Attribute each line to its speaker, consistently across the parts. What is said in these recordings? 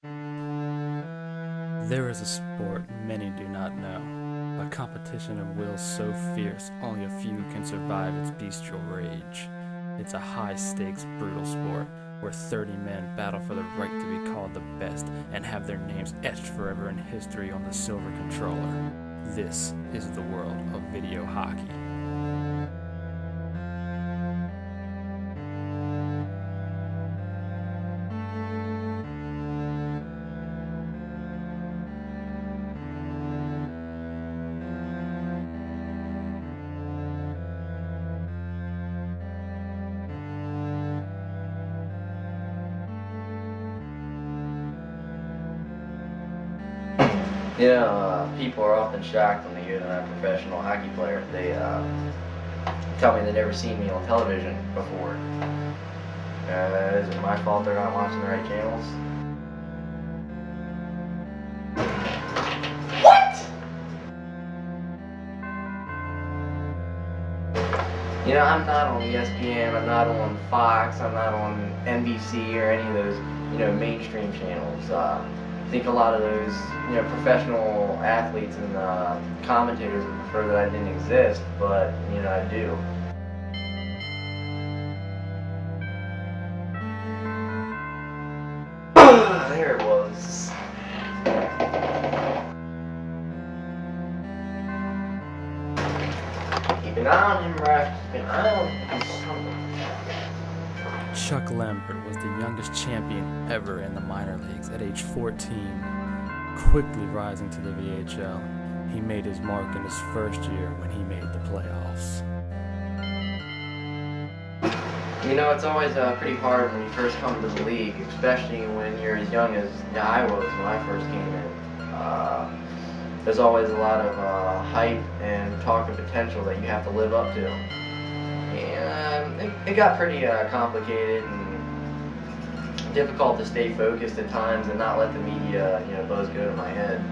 Speaker 1: There is a sport many do not know, a competition of wills so fierce only a few can survive its bestial rage. It's a high-stakes, brutal sport where 30 men battle for the right to be called the best and have their names etched forever in history on the silver controller. This is the world of video hockey.
Speaker 2: People are often shocked when they hear that I'm a professional hockey player. They tell me they've never seen me on television before. Is it my fault they're not watching the right channels? What? I'm not on ESPN, I'm not on Fox, I'm not on NBC or any of those, mainstream channels. I think a lot of those, professional athletes and commentators would prefer that I didn't exist, but, I do. There it was. Keep an eye on him, ref. Keep an eye on him.
Speaker 1: Chuck Lambert was the youngest champion ever in the minor leagues at age 14. Quickly rising to the VHL, he made his mark in his first year when he made the playoffs.
Speaker 2: It's always pretty hard when you first come to the league, especially when you're as young as I was when I first came in. There's always a lot of hype and talk of potential that you have to live up to. And it got pretty complicated and difficult to stay focused at times and not let the media, buzz go to my head.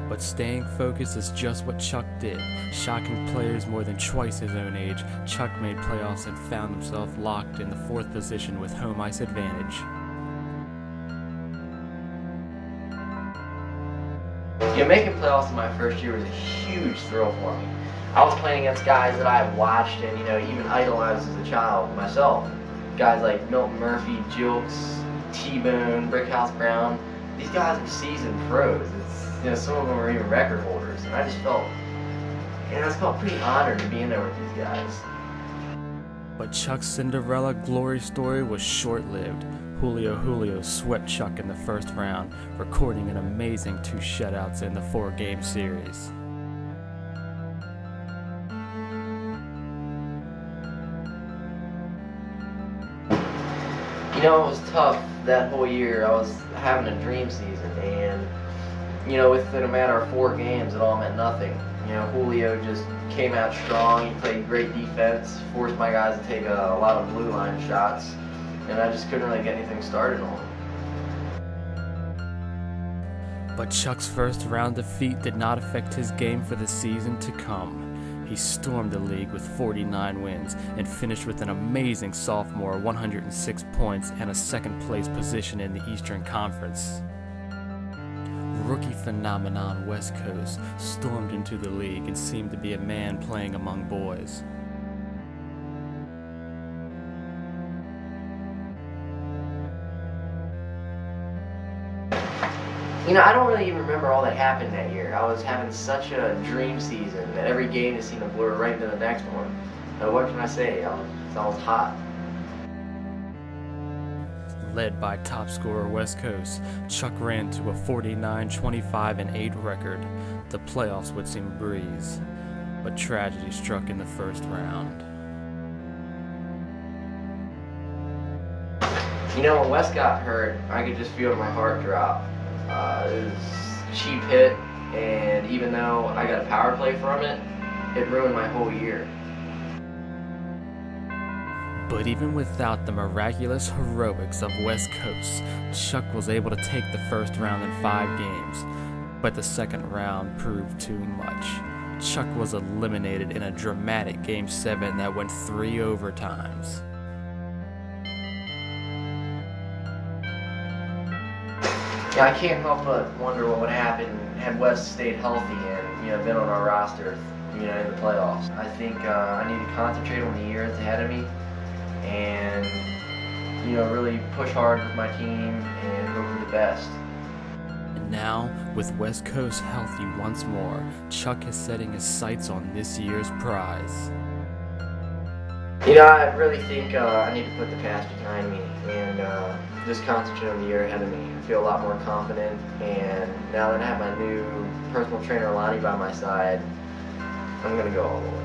Speaker 1: But staying focused is just what Chuck did. Shocking players more than twice his own age, Chuck made playoffs and found himself locked in the 4th position with home ice advantage.
Speaker 2: Making playoffs in my first year was a huge thrill for me. I was playing against guys that I had watched and, even idolized as a child myself. Guys like Milton Murphy, Jilks, T-Bone, Brickhouse Brown. These guys are seasoned pros. Some of them are even record holders. And I just felt pretty honored to be in there with these guys.
Speaker 1: But Chuck's Cinderella glory story was short-lived. Julio swept Chuck in the first round, recording an amazing 2 shutouts in the 4-game series.
Speaker 2: It was tough that whole year. I was having a dream season, and within a matter of 4 games, it all meant nothing. Julio just came out strong. He played great defense, forced my guys to take a lot of blue line shots, and I just couldn't really get anything started on him.
Speaker 1: But Chuck's first round defeat did not affect his game for the season to come. He stormed the league with 49 wins and finished with an amazing sophomore 106 points and a 2nd place position in the Eastern Conference. Rookie phenomenon West Coast stormed into the league and seemed to be a man playing among boys.
Speaker 2: I don't really even remember all that happened that year. I was having such a dream season that every game just seemed to blur right into the next one. What can I say? I was hot.
Speaker 1: Led by top scorer West Coast, Chuck ran to a 49, 25, and 8 record. The playoffs would seem a breeze, but tragedy struck in the first round.
Speaker 2: When Wes got hurt, I could just feel my heart drop. It was a cheap hit, and even though I got a power play from it, it ruined my whole year.
Speaker 1: But even without the miraculous heroics of West Coast, Chuck was able to take the first round in 5 games. But the second round proved too much. Chuck was eliminated in a dramatic Game 7 that went 3 overtimes.
Speaker 2: I can't help but wonder what would happen had Wes stayed healthy and been on our roster in the playoffs. I think I need to concentrate on the years ahead of me and really push hard with my team and hope for the best.
Speaker 1: And now, with West Coast healthy once more, Chuck is setting his sights on this year's prize.
Speaker 2: I really think I need to put the past behind me and just concentrate on the year ahead of me. I feel a lot more confident, and now that I have my new personal trainer Lonnie by my side, I'm going to go all the way.